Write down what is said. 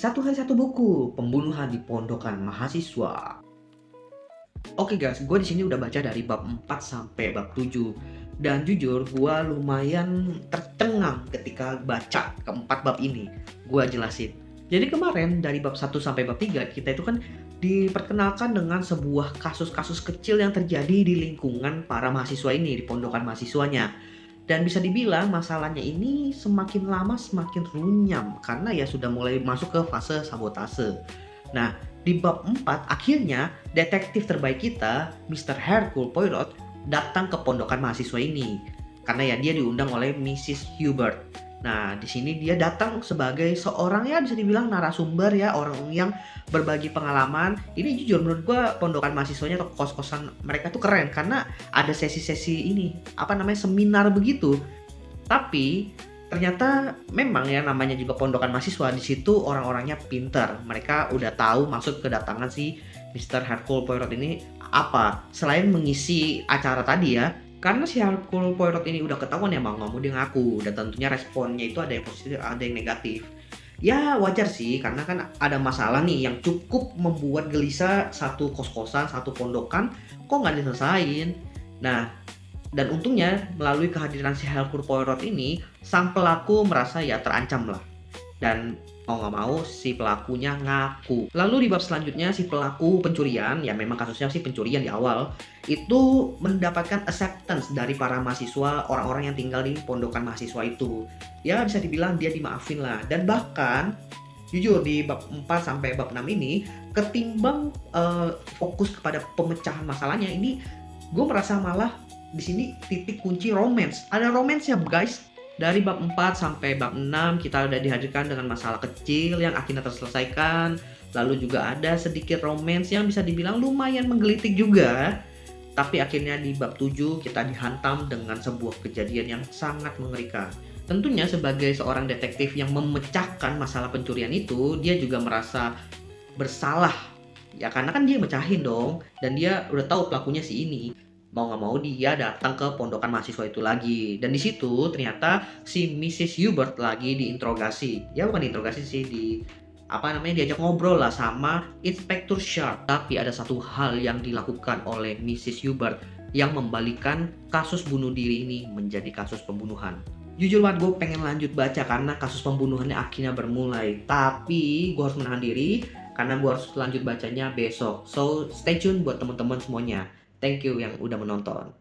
Satu Hari Satu Buku, Pembunuhan di Pondokan Mahasiswa. Oke guys, gue di sini udah baca dari bab 4 sampai bab 7. Dan jujur, gue lumayan tercengang ketika baca keempat bab ini. Gue jelasin. Jadi kemarin dari bab 1 sampai bab 3, kita itu kan diperkenalkan dengan sebuah kasus-kasus kecil yang terjadi di lingkungan para mahasiswa ini, di pondokan mahasiswanya. Dan bisa dibilang masalahnya ini semakin lama semakin runyam karena ya sudah mulai masuk ke fase sabotase. Nah, di bab 4 akhirnya detektif terbaik kita, Mr. Hercule Poirot, datang ke pondokan mahasiswa ini. Karena ya dia diundang oleh Mrs. Hubert. Nah, di sini dia datang sebagai seorang ya bisa dibilang narasumber ya, orang yang berbagi pengalaman. Ini jujur menurut gua pondokan mahasiswanya atau kos-kosan mereka tuh keren karena ada sesi-sesi ini, apa namanya, seminar begitu. Tapi ternyata memang ya namanya juga pondokan mahasiswa, di situ orang-orangnya pinter. Mereka udah tahu maksud kedatangan si Mr. Hercule Poirot ini apa. Selain mengisi acara tadi ya, karena si Hercule Poirot ini udah ketahuan ya mau nggak mau dia ngaku, dan tentunya responnya itu ada yang positif, ada yang negatif. Ya wajar sih, karena kan ada masalah nih yang cukup membuat gelisah satu kos-kosan, satu pondokan, kok nggak diselesain. Nah, dan untungnya melalui kehadiran si Hercule Poirot ini, sang pelaku merasa ya terancam lah. Dan mau nggak mau si pelakunya ngaku. Lalu di bab selanjutnya si pelaku pencurian, ya memang kasusnya sih pencurian di awal, itu mendapatkan acceptance dari para mahasiswa, orang-orang yang tinggal di pondokan mahasiswa itu. Ya bisa dibilang dia dimaafin lah. Dan bahkan jujur di bab 4 sampai bab 6 ini, ketimbang fokus kepada pemecahan masalahnya, ini gue merasa malah di sini titik kunci romance. Ada romance ya guys. Dari bab 4 sampai bab 6 kita udah dihadirkan dengan masalah kecil yang akhirnya terselesaikan. Lalu juga ada sedikit romance yang bisa dibilang lumayan menggelitik juga. Tapi akhirnya di bab 7 kita dihantam dengan sebuah kejadian yang sangat mengerikan. Tentunya sebagai seorang detektif yang memecahkan masalah pencurian itu, dia juga merasa bersalah. Ya karena kan dia mecahin dong, dan dia udah tahu pelakunya si ini. Mau nggak mau dia datang ke pondokan mahasiswa itu lagi, dan di situ ternyata si Mrs. Hubert lagi diinterogasi. Ya bukan diinterogasi sih, di apa namanya, diajak ngobrol lah sama Inspektur Sharp. Tapi ada satu hal yang dilakukan oleh Mrs. Hubert yang membalikan kasus bunuh diri ini menjadi kasus pembunuhan. Jujur banget gue pengen lanjut baca karena kasus pembunuhannya akhirnya bermulai. Tapi gue harus menahan diri karena gue harus lanjut bacanya besok. So stay tune buat teman-teman semuanya. Thank you yang udah menonton.